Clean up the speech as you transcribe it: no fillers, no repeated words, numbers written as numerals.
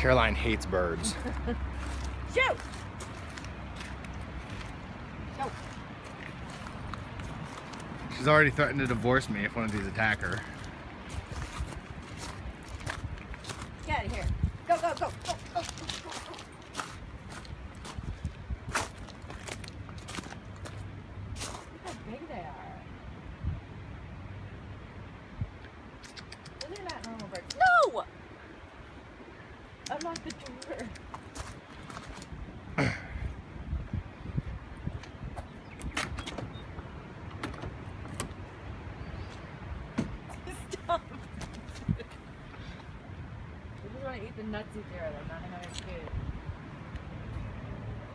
Caroline hates birds. Shoot! Go. She's already threatened to divorce me if one of these attack her. Get out of here. Go, go, go, go, go, go, go. Look how big they are. Those are not normal birds. No! Unlock the door. Stop. I just want to eat the nutsy Gerald. I'm not having food.